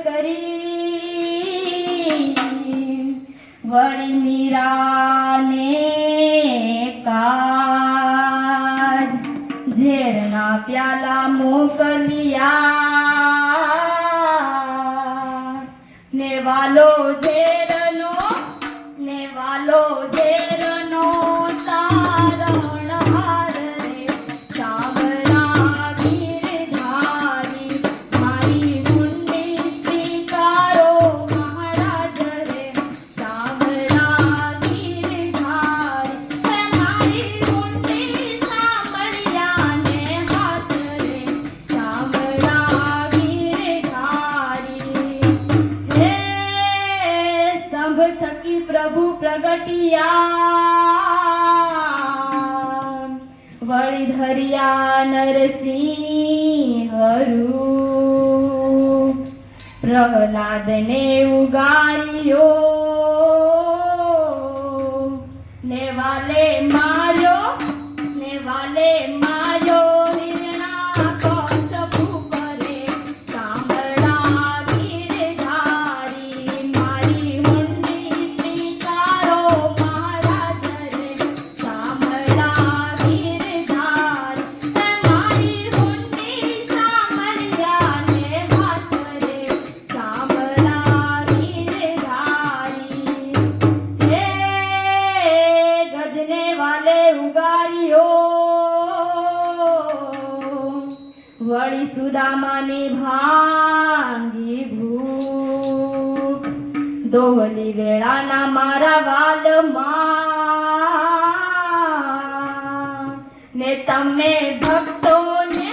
કરી વળી મીરાને કાજ ઝેરના પ્યાલા મોકલિયા ને વાલો ઝેરનો તારણ હાર રે સાંભળા ગીરધારી મારી હુંડી સ્વીકારો મહારાજ રે સાંભળા ગીરધારી મારી હુંડી સાંભળ્યા ને હાથ રે સાંભળા ગીરધારી હે સ્તંભ થકી પ્રભુ પ્રગટિયા વળી ધર્યા નરસિંહ હરું પ્રહલાદને ઉગાર્યો ને વાલે માર્યો હિરણા કશ્યપુ પરે સાંભળા ગીરધારી મારી હુંડી સ્વીકારો મહારાજ રે સાંભળા ગીરધારી મારી હુંડી સાંભળ્યા ને હાથ રે સાંભળા ગીરધારી હે ગજને વાલે ઉગાર્યો વળી સુદામાની ભાંગી ભૂખ દોહલી વેળાના મારા વાલમાં ને તમે ભક્તોને